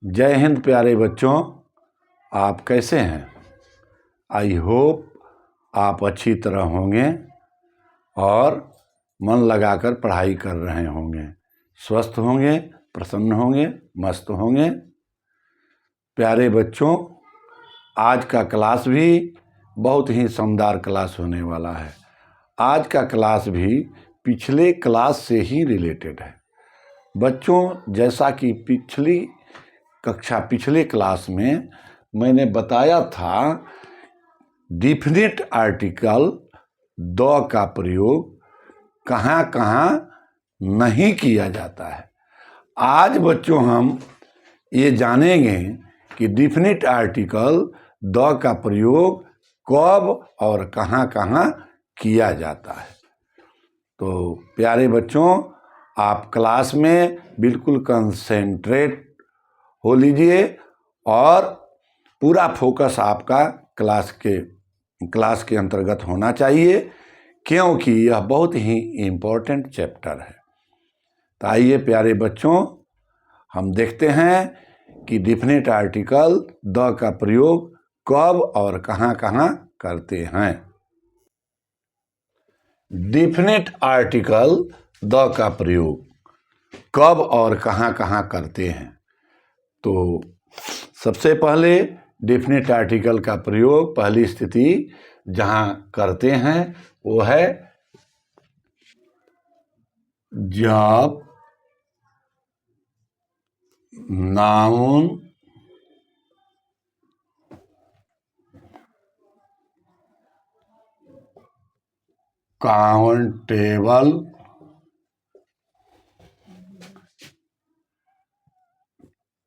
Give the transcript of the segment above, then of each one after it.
जय हिंद प्यारे बच्चों, आप कैसे हैं? आई होप आप अच्छी तरह होंगे और मन लगाकर पढ़ाई कर रहे होंगे, स्वस्थ होंगे, प्रसन्न होंगे, मस्त होंगे। प्यारे बच्चों, आज का क्लास भी बहुत ही शानदार क्लास होने वाला है। आज का क्लास भी पिछले क्लास से ही रिलेटेड है। बच्चों, जैसा कि पिछले क्लास में मैंने बताया था, डिफिनिट आर्टिकल द का प्रयोग कहाँ कहाँ नहीं किया जाता है। आज बच्चों हम ये जानेंगे कि डिफिनिट आर्टिकल द का प्रयोग कब और कहाँ कहाँ किया जाता है। तो प्यारे बच्चों, आप क्लास में बिल्कुल कंसेंट्रेट हो लीजिए और पूरा फोकस आपका क्लास के अंतर्गत होना चाहिए, क्योंकि यह बहुत ही इम्पोर्टेंट चैप्टर है। तो आइए प्यारे बच्चों, हम देखते हैं कि डिफिनिट आर्टिकल द का प्रयोग कब और कहाँ कहाँ करते हैं। डिफिनिट आर्टिकल द का प्रयोग कब और कहाँ कहाँ करते हैं। तो सबसे पहले डिफिनिट आर्टिकल का प्रयोग पहली स्थिति जहाँ करते हैं वो है जब नाउन काउंटेबल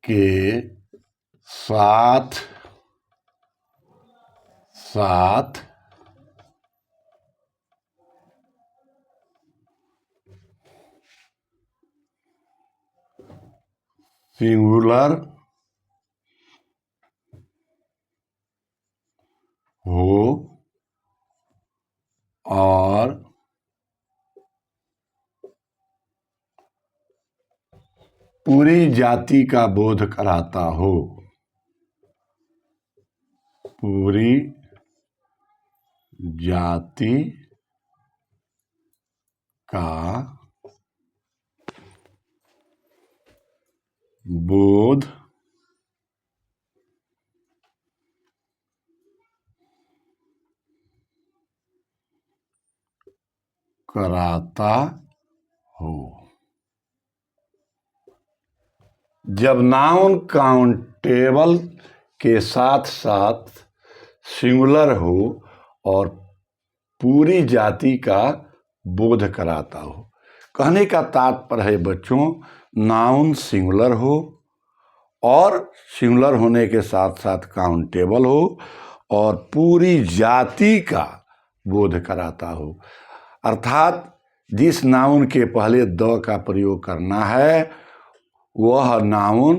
के साथ सिंगुलर हो और पूरी जाति का बोध कराता हो। पूरी जाति का बोध कराता हो। जब नाउन काउंटेबल के साथ साथ सिंगुलर हो और पूरी जाति का बोध कराता हो। कहने का तात्पर्य है बच्चों, नाउन सिंगुलर हो और सिंगुलर होने के साथ साथ काउंटेबल हो और पूरी जाति का बोध कराता हो। अर्थात जिस नाउन के पहले द का प्रयोग करना है वह नाउन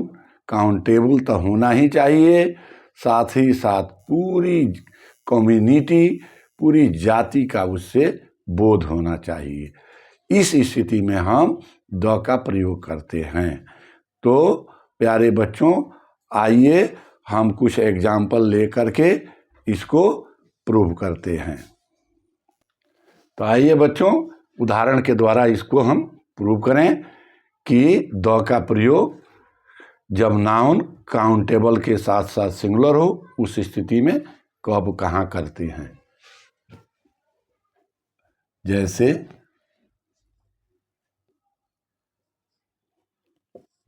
काउंटेबल तो होना ही चाहिए, साथ ही साथ पूरी कम्युनिटी, पूरी जाति का उससे बोध होना चाहिए। इस स्थिति में हम द का प्रयोग करते हैं। तो प्यारे बच्चों, आइए हम कुछ एग्जाम्पल लेकर के इसको प्रूव करते हैं। तो आइए बच्चों, उदाहरण के द्वारा इसको हम प्रूव करें कि द का प्रयोग जब नाउन काउंटेबल के साथ साथ सिंगुलर हो उस स्थिति में कब कहाँ करते हैं। जैसे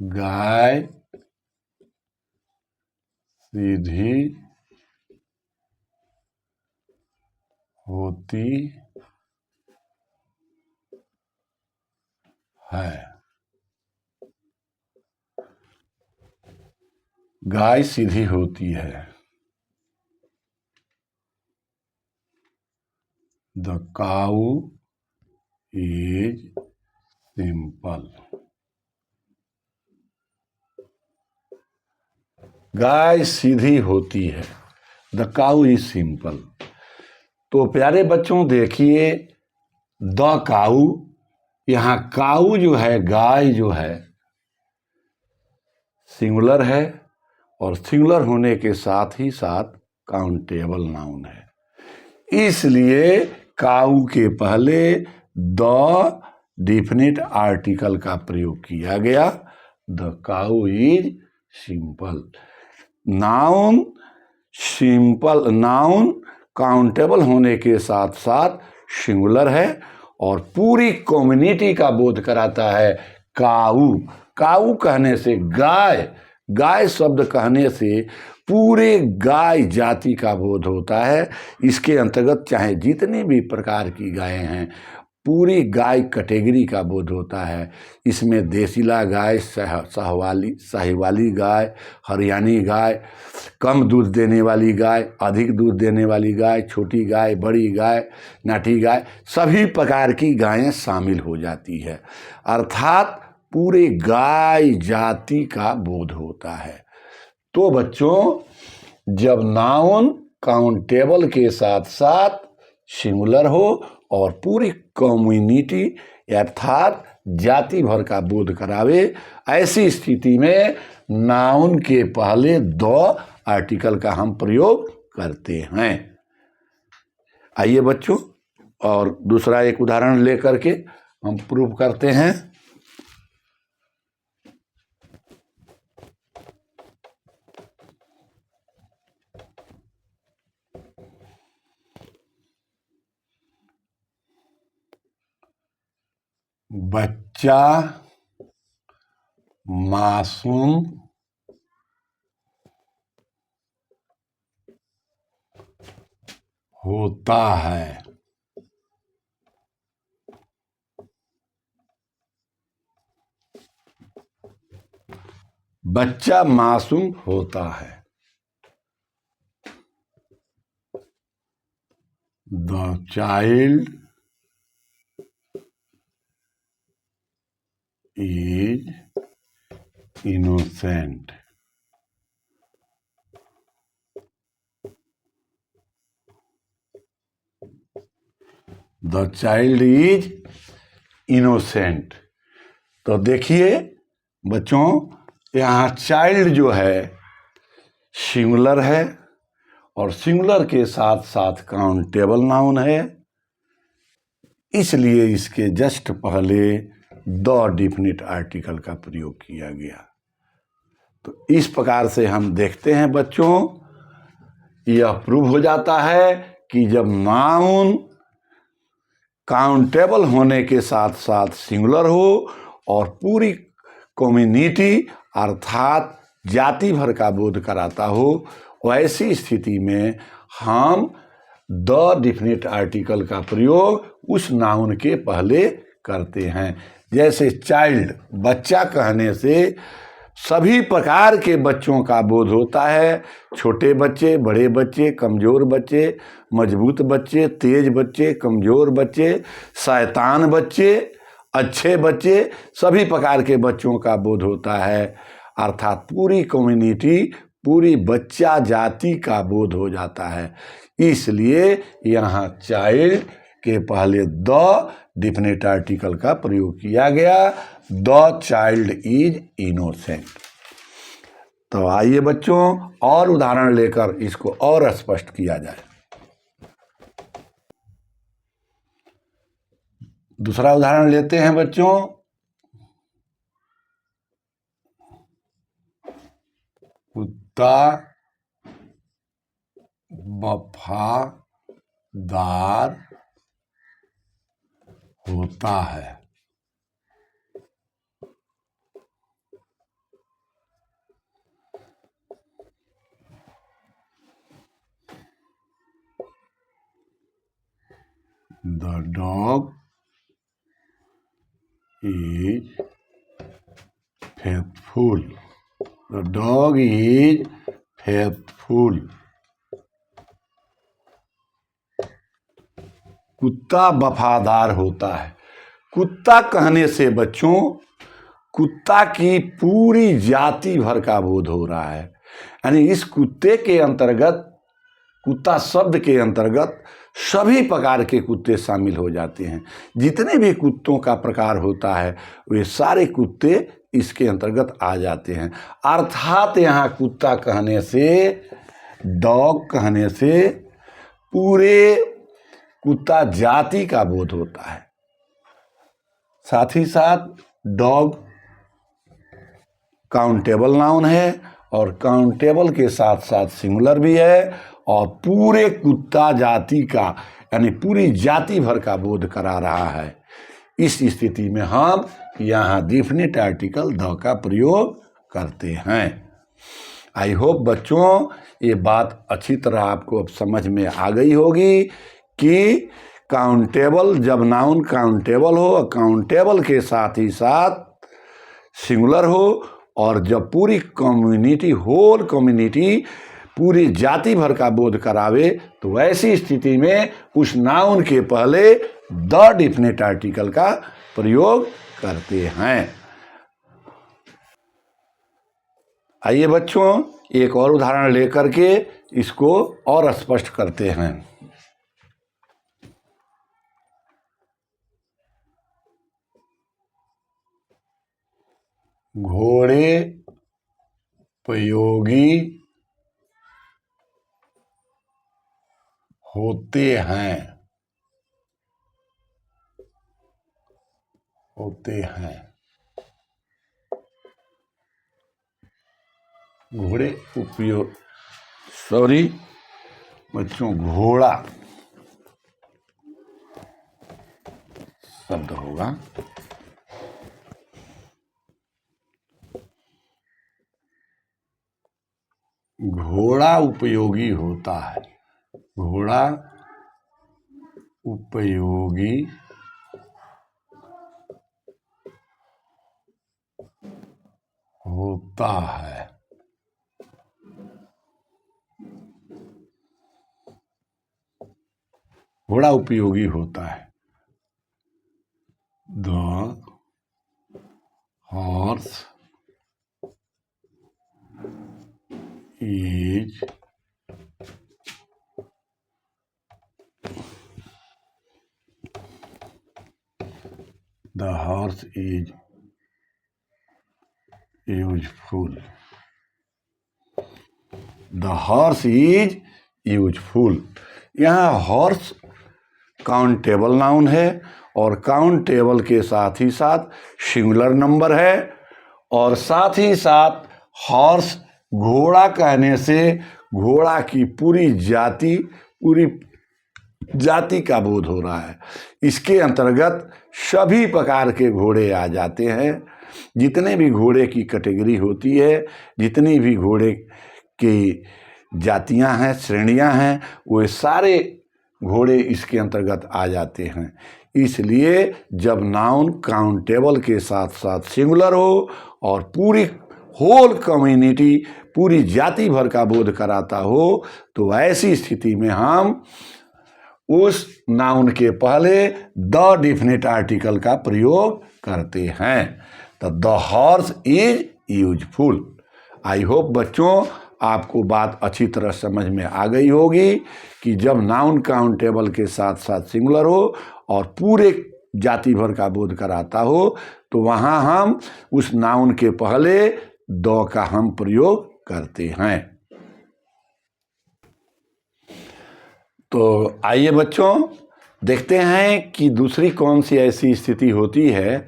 गाय सीधी होती है। गाय सीधी होती है। The cow is simple. गाय सीधी होती है। The cow is simple. तो प्यारे बच्चों देखिए, द काऊ, यहाँ काऊ जो है, गाय जो है, सिंगुलर है और सिंगुलर होने के साथ ही साथ काउंटेबल नाउन है। इसलिए काऊ के पहले द डिफिनिट आर्टिकल का प्रयोग किया गया। The cow is simple. Noun simple, noun countable होने के साथ साथ सिंगुलर है और पूरी कम्युनिटी का बोध कराता है। काऊ, काऊ कहने से गाय, गाय शब्द कहने से पूरे गाय जाति का बोध होता है। इसके अंतर्गत चाहे जितनी भी प्रकार की गायें हैं, पूरी गाय कैटेगरी का बोध होता है। इसमें देसीला गाय, साहिवाली गाय, हरियाणी गाय, कम दूध देने वाली गाय, अधिक दूध देने वाली गाय, छोटी गाय, बड़ी गाय, नाटी गाय, सभी प्रकार की गायें शामिल हो जाती है। अर्थात पूरे गाय जाति का बोध होता है। तो बच्चों, जब नाउन काउंटेबल के साथ साथ सिंगुलर हो और पूरी कम्युनिटी अर्थात जाति भर का बोध करावे, ऐसी स्थिति में नाउन के पहले द आर्टिकल का हम प्रयोग करते हैं। आइए बच्चों, और दूसरा एक उदाहरण लेकर के हम प्रूव करते हैं। बच्चा मासूम होता है। बच्चा मासूम होता है। The child is innocent. The child is innocent. तो देखिए बच्चों, यहाँ चाइल्ड जो है सिंगुलर है और सिंगुलर के साथ साथ काउंटेबल नाउन है, इसलिए इसके जस्ट पहले द डिफिनिट आर्टिकल का प्रयोग किया गया। तो इस प्रकार से हम देखते हैं बच्चों, यह प्रूव हो जाता है कि जब नाउन काउंटेबल होने के साथ साथ सिंगुलर हो और पूरी कम्युनिटी अर्थात जाति भर का बोध कराता हो, वैसी स्थिति में हम द डिफिनिट आर्टिकल का प्रयोग उस नाउन के पहले करते हैं। जैसे चाइल्ड, बच्चा कहने से सभी प्रकार के बच्चों का बोध होता है। छोटे बच्चे, बड़े बच्चे, कमज़ोर बच्चे, मजबूत बच्चे, तेज बच्चे, कमज़ोर बच्चे, शैतान बच्चे, अच्छे बच्चे, सभी प्रकार के बच्चों का बोध होता है। अर्थात पूरी कम्युनिटी, पूरी बच्चा जाति का बोध हो जाता है। इसलिए यहाँ चाइल्ड के पहले द डिफिनिट आर्टिकल का प्रयोग किया गया। The child is innocent. तो आइए बच्चों, और उदाहरण लेकर इसको और स्पष्ट किया जाए। दूसरा उदाहरण लेते हैं बच्चों। कुत्ता वफादार होता है। The dog is faithful. The dog is faithful. कुत्ता वफादार होता है। कुत्ता कहने से बच्चों, कुत्ता की पूरी जाति भर का बोध हो रहा है। यानी इस कुत्ते के अंतर्गत, कुत्ता शब्द के अंतर्गत सभी प्रकार के कुत्ते शामिल हो जाते हैं। जितने भी कुत्तों का प्रकार होता है, वे सारे कुत्ते इसके अंतर्गत आ जाते हैं। अर्थात यहाँ कुत्ता कहने से, डॉग कहने से पूरे कुत्ता जाति का बोध होता है। साथ ही साथ डॉग काउंटेबल नाउन है और काउंटेबल के साथ साथ सिंगुलर भी है और पूरे कुत्ता जाति का यानी पूरी जाति भर का बोध करा रहा है। इस स्थिति में हम यहाँ डिफिनिट आर्टिकल द का प्रयोग करते हैं। आई होप बच्चों ये बात अच्छी तरह आपको अब समझ में आ गई होगी कि काउंटेबल, जब नाउन काउंटेबल हो, काउंटेबल के साथ ही साथ सिंगुलर हो और जब पूरी कम्युनिटी, होल कम्युनिटी, पूरी जाति भर का बोध करावे, तो ऐसी स्थिति में उस नाउन के पहले द डिफिनिट आर्टिकल का प्रयोग करते हैं। आइए बच्चों एक और उदाहरण लेकर के इसको और स्पष्ट करते हैं। घोड़े उपयोगी होते हैं, घोड़े उपयोग, सॉरी बच्चों, घोड़ा शब्द होगा। घोड़ा उपयोगी होता है, घोड़ा उपयोगी होता है। घोड़ा उपयोगी होता है। The horse is useful. The horse is useful. यहाँ हॉर्स काउंटेबल नाउन है और काउंटेबल के साथ ही साथ सिंगुलर नंबर है और साथ ही साथ हॉर्स घोड़ा कहने से घोड़ा की पूरी जाति का बोध हो रहा है। इसके अंतर्गत सभी प्रकार के घोड़े आ जाते हैं। जितने भी घोड़े की कैटेगरी होती है, जितनी भी घोड़े की जातियां हैं, श्रेणियां हैं, वो सारे घोड़े इसके अंतर्गत आ जाते हैं। इसलिए जब नाउन काउंटेबल के साथ साथ सिंगुलर हो और पूरी होल कम्युनिटी, पूरी जाति भर का बोध कराता हो, तो ऐसी स्थिति में हम उस नाउन के पहले द डिफिनिट आर्टिकल का प्रयोग करते हैं। तो the horse is useful. I hope बच्चों आपको बात अच्छी तरह समझ में आ गई होगी कि जब नाउन काउंटेबल के साथ साथ सिंगुलर हो और पूरे जाति भर का बोध कराता हो, तो वहाँ हम उस नाउन के पहले द का हम प्रयोग करते हैं। तो आइए बच्चों देखते हैं कि दूसरी कौन सी ऐसी स्थिति होती है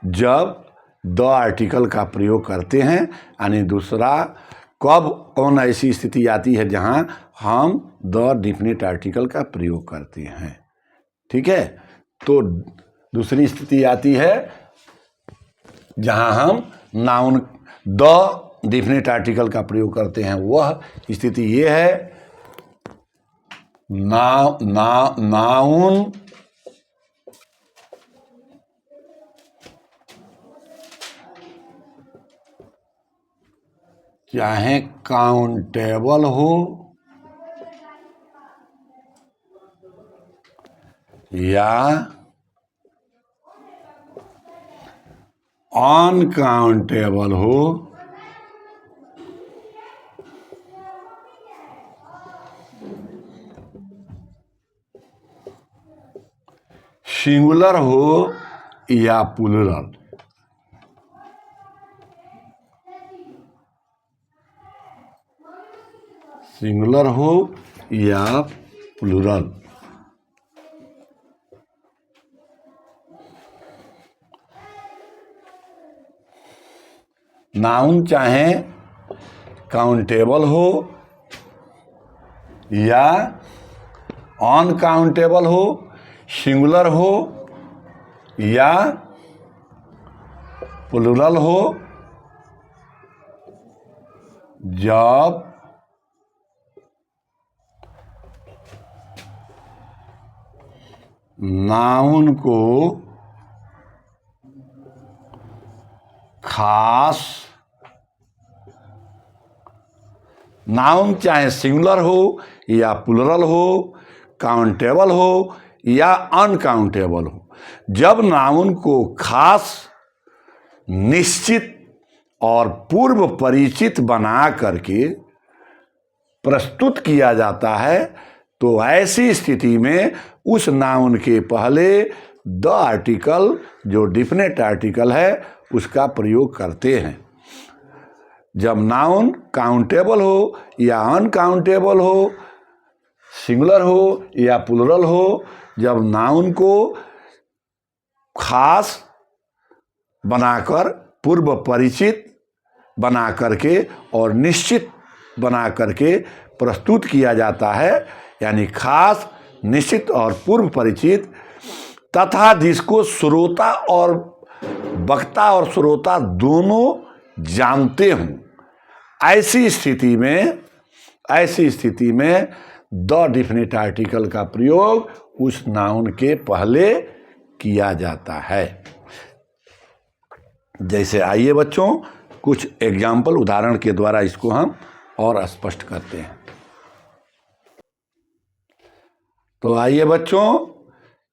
जब द आर्टिकल का प्रयोग करते हैं, यानी दूसरा कब कौन ऐसी स्थिति आती है जहां हम द डिफिनिट आर्टिकल का प्रयोग करते हैं। ठीक है, तो दूसरी स्थिति आती है जहां हम नाउन द डिफिनिट आर्टिकल का प्रयोग करते हैं। वह स्थिति ये है, नाउन चाहे काउंटेबल हो या अनकाउंटेबल हो, सिंगुलर हो या प्लूरल, सिंगुलर हो या प्लूरल। नाउन चाहे काउंटेबल हो या अनकाउंटेबल हो, सिंगुलर हो या प्लूरल हो, जब नाउन को खास, नाउन चाहे सिंगुलर हो या प्लूरल हो, काउंटेबल हो या अनकाउंटेबल हो, जब नाउन को खास, निश्चित और पूर्व परिचित बना करके प्रस्तुत किया जाता है तो ऐसी स्थिति में उस नाउन के पहले द आर्टिकल, जो डिफिनेट आर्टिकल है, उसका प्रयोग करते हैं। जब नाउन काउंटेबल हो या अनकाउंटेबल हो, सिंगुलर हो या प्लूरल हो, जब नाउन को खास बनाकर, पूर्व परिचित बना करके और निश्चित बना करके प्रस्तुत किया जाता है, यानी खास, निश्चित और पूर्व परिचित, तथा जिसको श्रोता और वक्ता और श्रोता दोनों जानते हों, ऐसी स्थिति में द डिफिनिट आर्टिकल का प्रयोग उस नाउन के पहले किया जाता है। जैसे आइए बच्चों, कुछ एग्जाम्पल, उदाहरण के द्वारा इसको हम और स्पष्ट करते हैं। तो आइए बच्चों,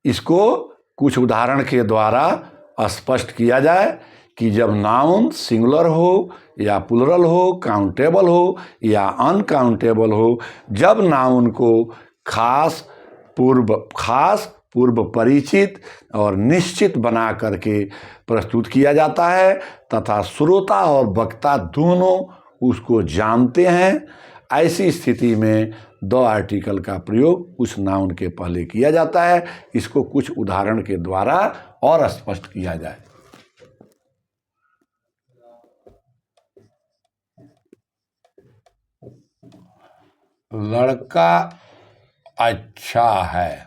इसको कुछ उदाहरण के द्वारा स्पष्ट किया जाए कि जब नाउन सिंगुलर हो या प्लूरल हो, काउंटेबल हो या अनकाउंटेबल हो, जब नाउन को खास, पूर्व परिचित और निश्चित बना करके प्रस्तुत किया जाता है तथा श्रोता और वक्ता दोनों उसको जानते हैं, ऐसी स्थिति में द आर्टिकल का प्रयोग उस नाउन के पहले किया जाता है। इसको कुछ उदाहरण के द्वारा और स्पष्ट किया जाए। लड़का अच्छा है।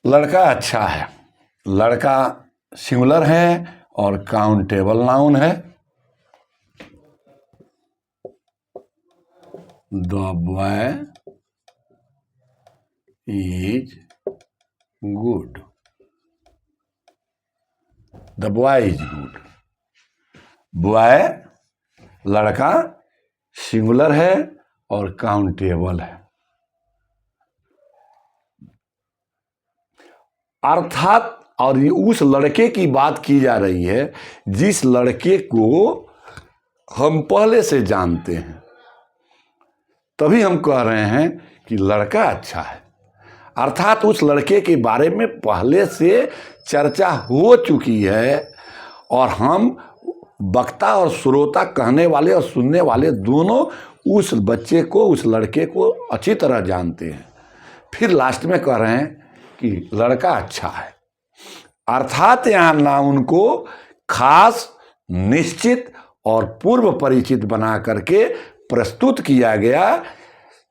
लड़का अच्छा है, लड़का सिंगुलर है और काउंटेबल नाउन है। The boy is good. The boy is good. Boy, लड़का, सिंगुलर है और काउंटेबल है। अर्थात, और उस लड़के की बात की जा रही है जिस लड़के को हम पहले से जानते हैं, तभी हम कह रहे हैं कि लड़का अच्छा है। अर्थात उस लड़के के बारे में पहले से चर्चा हो चुकी है और हम वक्ता और श्रोता, कहने वाले और सुनने वाले दोनों उस बच्चे को, उस लड़के को अच्छी तरह जानते हैं। फिर लास्ट में कह रहे हैं कि लड़का अच्छा है। अर्थात यहाँ नाउन को खास, निश्चित और पूर्व परिचित बना करके प्रस्तुत किया गया,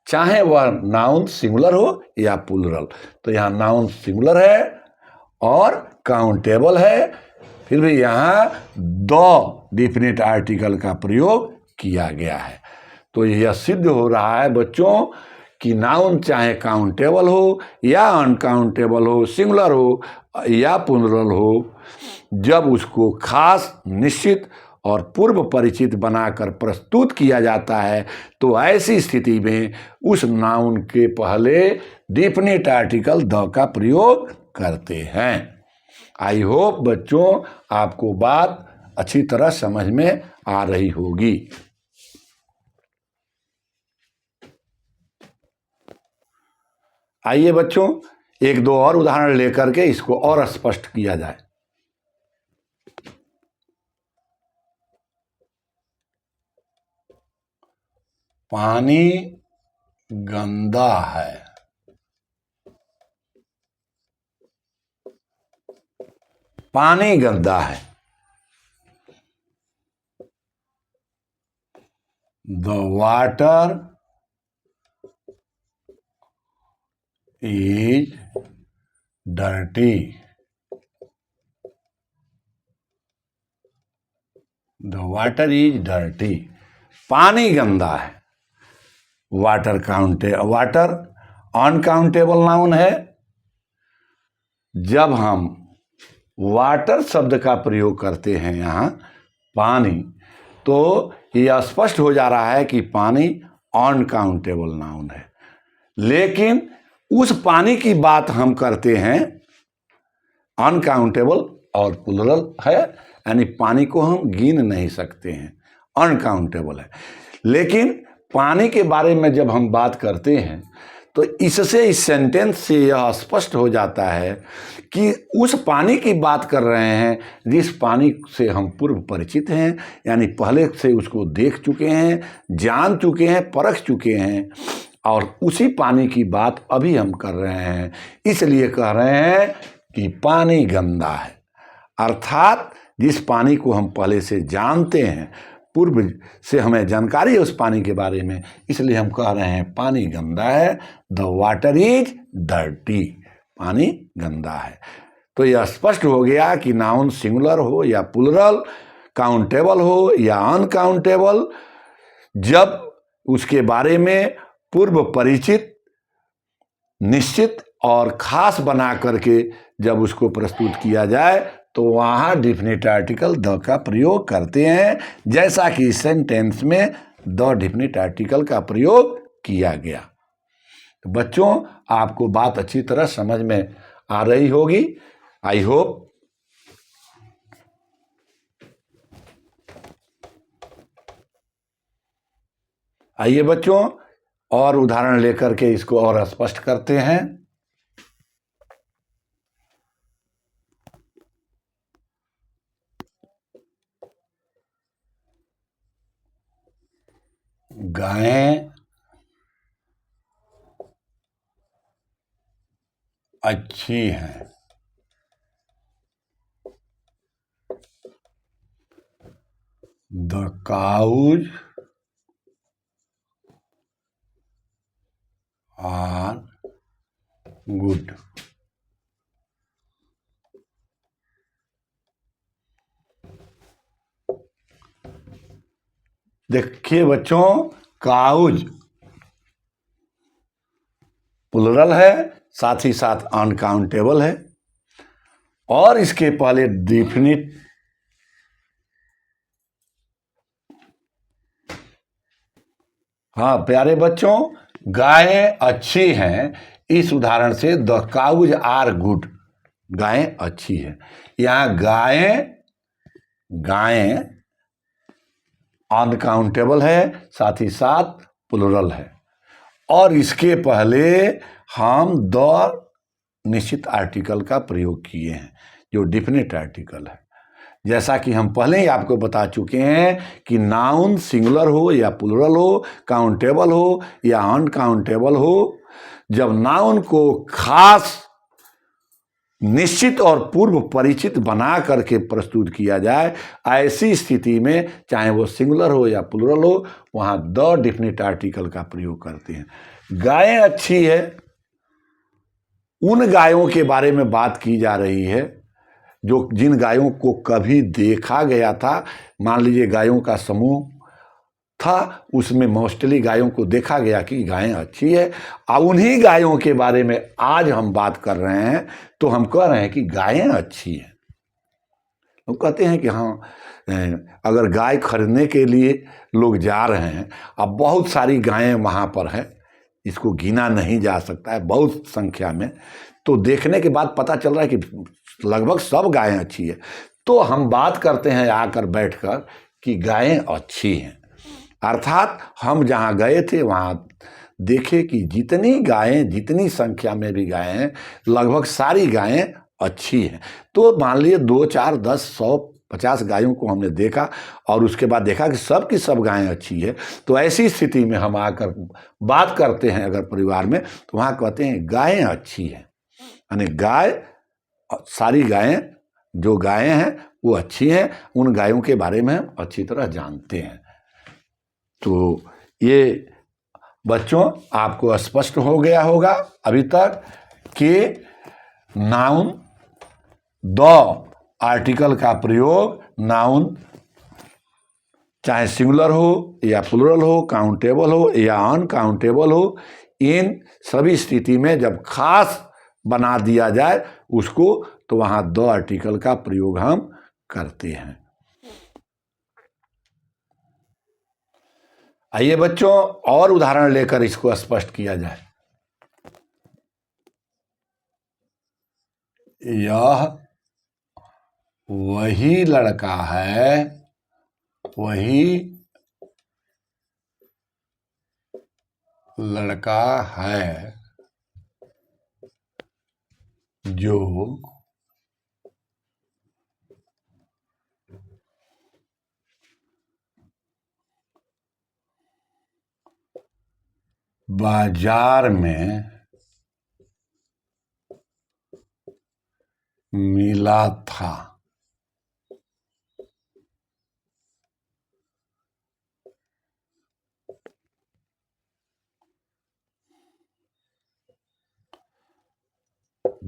चाहे वह नाउन सिंगुलर हो या प्लूरल। तो यहाँ नाउन सिंगुलर है और काउंटेबल है, फिर भी यहाँ द डिफिनिट आर्टिकल का प्रयोग किया गया है। तो यह सिद्ध हो रहा है बच्चों कि नाउन चाहे काउंटेबल हो या अनकाउंटेबल हो, सिंगुलर हो या प्लूरल हो, जब उसको खास, निश्चित और पूर्व परिचित बनाकर प्रस्तुत किया जाता है तो ऐसी स्थिति में उस नाउन के पहले डिफिनिट आर्टिकल द का प्रयोग करते हैं। आई होप बच्चों आपको बात अच्छी तरह समझ में आ रही होगी। आइए बच्चों, एक दो और उदाहरण लेकर के इसको और स्पष्ट किया जाए। पानी गंदा है। पानी गंदा है। The water is dirty. The water is dirty. पानी गंदा है। वाटर अनकाउंटेबल नाउन है। जब हम वाटर शब्द का प्रयोग करते हैं यहाँ पानी, तो यह स्पष्ट हो जा रहा है कि पानी अनकाउंटेबल नाउन है। लेकिन उस पानी की बात हम करते हैं अनकाउंटेबल और प्लुरल है, यानी पानी को हम गिन नहीं सकते हैं, अनकाउंटेबल है। लेकिन पानी के बारे में जब हम बात करते हैं तो इससे, इस सेंटेंस से यह स्पष्ट हो जाता है कि उस पानी की बात कर रहे हैं जिस पानी से हम पूर्व परिचित हैं, यानी पहले से उसको देख चुके हैं, जान चुके हैं, परख चुके हैं, और उसी पानी की बात अभी हम कर रहे हैं। इसलिए कह रहे हैं कि पानी गंदा है। अर्थात जिस पानी को हम पहले से जानते हैं, पूर्व से हमें जानकारी है उस पानी के बारे में, इसलिए हम कह रहे हैं पानी गंदा है। The water is dirty. पानी गंदा है। तो यह स्पष्ट हो गया कि नाउन सिंगुलर हो या प्लुरल, काउंटेबल हो या अनकाउंटेबल, जब उसके बारे में पूर्व परिचित, निश्चित और खास बना करके जब उसको प्रस्तुत किया जाए तो वहाँ डिफिनिट आर्टिकल द का प्रयोग करते हैं, जैसा कि सेंटेंस में द डिफिनिट आर्टिकल का प्रयोग किया गया। तो बच्चों, आपको बात अच्छी तरह समझ में आ रही होगी, आई होप। आइए बच्चों, और उदाहरण लेकर के इसको और स्पष्ट करते हैं। गायें अच्छी हैं। The cows are good. देखिए बच्चों, काउज प्लुरल है, साथ ही साथ अनकाउंटेबल है, और इसके पहले डिफिनिट हाँ प्यारे बच्चों, गायें अच्छी हैं। इस उदाहरण से द काउज आर गुड, गायें अच्छी हैं। यहाँ गायें अनकाउंटेबल है, साथ ही साथ प्लुरल है, और इसके पहले हम द निश्चित आर्टिकल का प्रयोग किए हैं जो डिफिनिट आर्टिकल है। जैसा कि हम पहले ही आपको बता चुके हैं कि नाउन सिंगुलर हो या प्लुरल हो, काउंटेबल हो या अनकाउंटेबल हो, जब नाउन को खास, निश्चित और पूर्व परिचित बना करके प्रस्तुत किया जाए, ऐसी स्थिति में चाहे वो सिंगुलर हो या प्लुरल हो, वहाँ द डिफिनिट आर्टिकल का प्रयोग करते हैं। गायें अच्छी है, उन गायों के बारे में बात की जा रही है जो जिन गायों को कभी देखा गया था। मान लीजिए गायों का समूह था, उसमें मोस्टली गायों को देखा गया कि गायें अच्छी है, और उन्हीं गायों के बारे में आज हम बात कर रहे हैं। तो हम कह रहे हैं कि गायें अच्छी हैं। लोग कहते हैं कि हाँ, अगर गाय खरीदने के लिए लोग जा रहे हैं, अब बहुत सारी गायें वहाँ पर हैं, इसको गिना नहीं जा सकता है, बहुत संख्या में, तो देखने के बाद पता चल रहा है कि लगभग सब गायें अच्छी है। तो हम बात करते हैं आकर बैठकर कि गायें अच्छी हैं। अर्थात हम जहाँ गए थे वहाँ देखे कि जितनी गायें, जितनी संख्या में भी गायें हैं, लगभग सारी गायें अच्छी हैं। तो मान लीजिए 2, 4, 10, 100 50 गायों को हमने देखा और उसके बाद देखा कि सब की सब गायें अच्छी है, तो ऐसी स्थिति में हम आकर बात करते हैं अगर परिवार में, तो वहाँ कहते हैं गायें अच्छी हैं, यानी गाय, सारी गायें जो गायें हैं वो अच्छी हैं, उन गायों के बारे में हम अच्छी तरह जानते हैं। तो ये बच्चों आपको स्पष्ट हो गया होगा अभी तक कि नाउन द आर्टिकल का प्रयोग नाउन चाहे सिंगुलर हो या प्लूरल हो, काउंटेबल हो या अनकाउंटेबल हो, इन सभी स्थिति में जब खास बना दिया जाए उसको, तो वहां द आर्टिकल का प्रयोग हम करते हैं। आइए बच्चों और उदाहरण लेकर इसको स्पष्ट किया जाए। यह वही लड़का है, वही लड़का है जो बाजार में मिला था।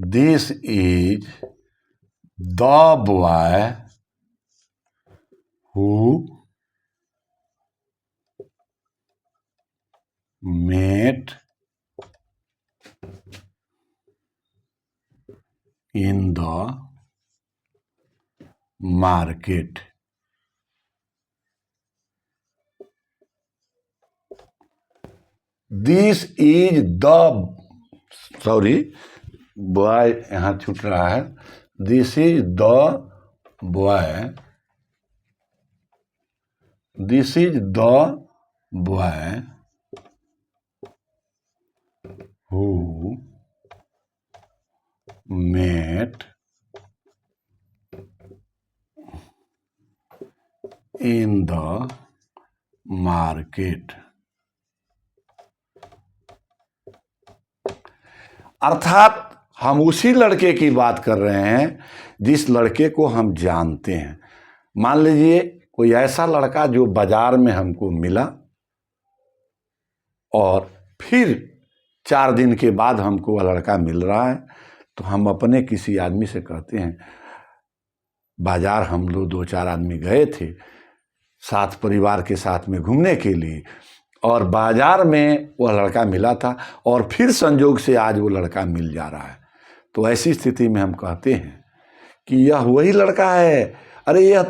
This is the boy who met in the market. This is the, sorry boy यहाँ छूट रहा है, this is the boy, this is the boy who met in the market. अर्थात हम उसी लड़के की बात कर रहे हैं जिस लड़के को हम जानते हैं। मान लीजिए कोई ऐसा लड़का जो बाजार में हमको मिला और फिर 4 दिन के बाद हमको वह लड़का मिल रहा है, तो हम अपने किसी आदमी से कहते हैं, बाजार हम लोग 2-4 आदमी गए थे साथ परिवार के साथ में घूमने के लिए, और बाजार में वह लड़का मिला था और फिर संजोग से आज वो लड़का मिल जा रहा है। तो ऐसी स्थिति में हम कहते हैं कि यह वही लड़का है, अरे यह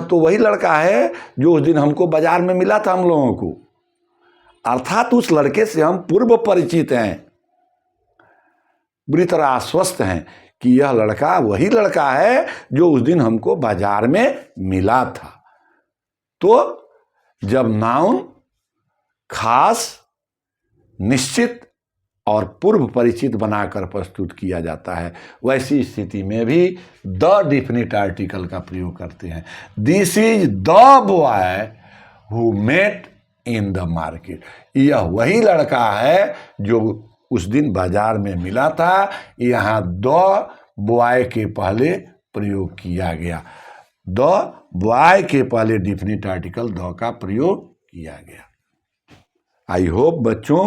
तो वही लड़का है जो उस दिन हमको बाजार में मिला था हम लोगों को। अर्थात उस लड़के से हम पूर्व परिचित हैं, बुरी तरह आश्वस्त हैं कि यह लड़का वही लड़का है जो उस दिन हमको बाजार में मिला था। तो जब नाउन खास, निश्चित और पूर्व परिचित बनाकर प्रस्तुत किया जाता है, वैसी स्थिति में भी द डिफिनिट आर्टिकल का प्रयोग करते हैं। This is the boy who met in the market. यह वही लड़का है जो उस दिन बाजार में मिला था। यहाँ द बॉय के पहले प्रयोग किया गया, द बॉय के पहले डिफिनिट आर्टिकल द का प्रयोग किया गया। आई होप बच्चों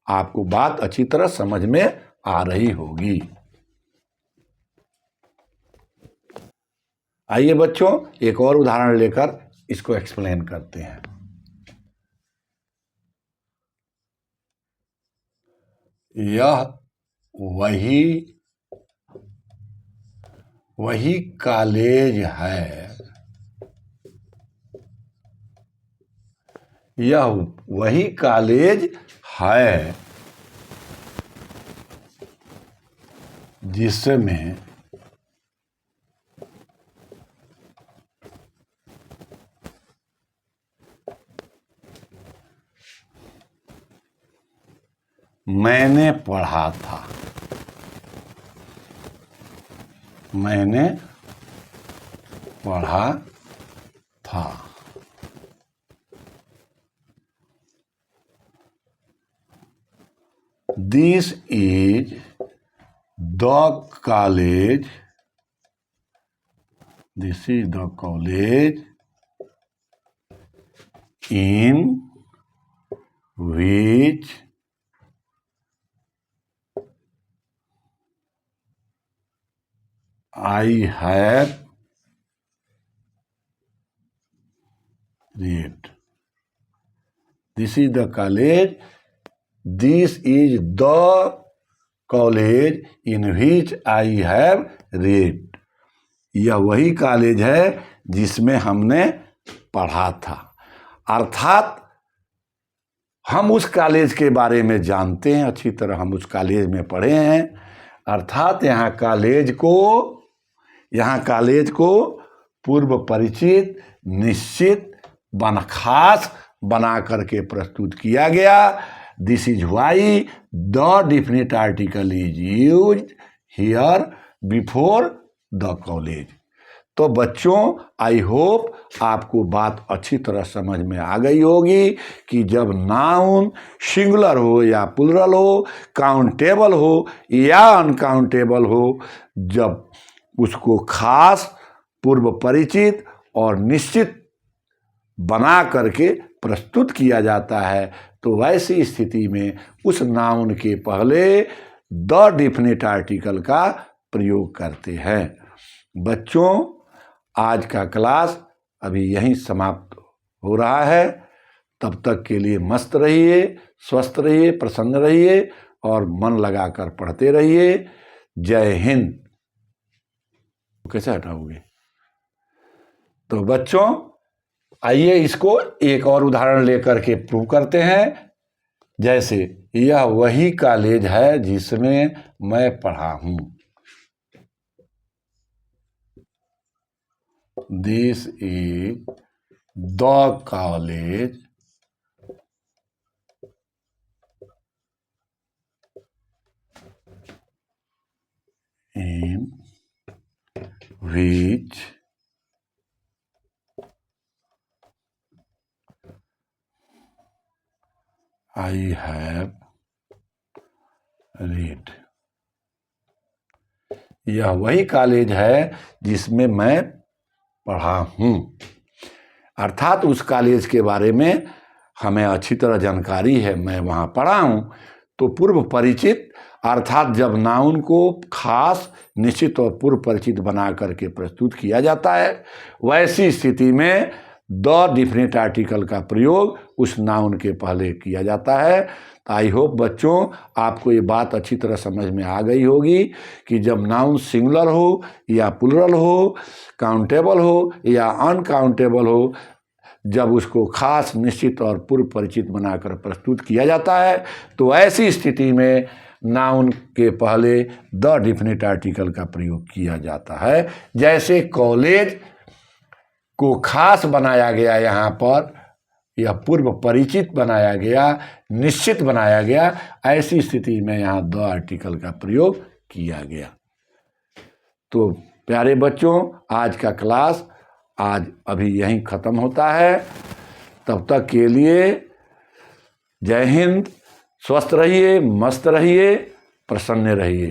आपको बात अच्छी तरह समझ में आ रही होगी। आइए बच्चों एक और उदाहरण लेकर इसको एक्सप्लेन करते हैं। यह वही कॉलेज है, यह वही कॉलेज है जिसमें मैंने पढ़ा था, मैंने पढ़ा था। This is the college, this is the college in which I have read. This is the college. This is the college in which I have read. यह वही कॉलेज है जिसमें हमने पढ़ा था। अर्थात हम उस कॉलेज के बारे में जानते हैं, अच्छी तरह हम उस कॉलेज में पढ़े हैं। अर्थात यहाँ कॉलेज को पूर्व परिचित, निश्चित, खास बना करके प्रस्तुत किया गया। This is why the definite article is used here before the college. तो बच्चों, आई होप आपको बात अच्छी तरह समझ में आ गई होगी कि जब नाउन सिंगुलर हो या प्लुरल हो, काउंटेबल हो या अनकाउंटेबल हो, जब उसको खास, पूर्व परिचित और निश्चित बना करके प्रस्तुत किया जाता है, तो वैसी स्थिति में उस नाउन के पहले द डिफिनिट आर्टिकल का प्रयोग करते हैं। बच्चों, आज का क्लास अभी यहीं समाप्त हो रहा है। तब तक के लिए मस्त रहिए, स्वस्थ रहिए, प्रसन्न रहिए और मन लगाकर पढ़ते रहिए। जय हिंद। कैसे हटाओगे? तो बच्चों, आइए इसको एक और उदाहरण लेकर के प्रूव करते हैं। जैसे यह वही कॉलेज है जिसमें मैं पढ़ा हूँ। This is the college in which I have read. यह वही कॉलेज है जिसमें मैं पढ़ा हूँ। अर्थात उस कॉलेज के बारे में हमें अच्छी तरह जानकारी है, मैं वहाँ पढ़ा हूँ। तो पूर्व परिचित अर्थात जब नाउन को खास, निश्चित और पूर्व परिचित बना करके प्रस्तुत किया जाता है, वैसी स्थिति में द डिफिनिट आर्टिकल का प्रयोग उस नाउन के पहले किया जाता है। तो आई होप बच्चों आपको ये बात अच्छी तरह समझ में आ गई होगी कि जब नाउन सिंगुलर हो या प्लुरल हो, काउंटेबल हो या अनकाउंटेबल हो, जब उसको खास, निश्चित और पूर्व परिचित बनाकर प्रस्तुत किया जाता है, तो ऐसी स्थिति में नाउन के पहले द डिफिनिट आर्टिकल का प्रयोग किया जाता है। जैसे कॉलेज को खास बनाया गया, यहाँ पर यह पूर्व परिचित बनाया गया, निश्चित बनाया गया, ऐसी स्थिति में यहाँ द आर्टिकल का प्रयोग किया गया। तो प्यारे बच्चों, आज का क्लास आज अभी यहीं ख़त्म होता है। तब तक के लिए जय हिंद, स्वस्थ रहिए, मस्त रहिए, प्रसन्न रहिए।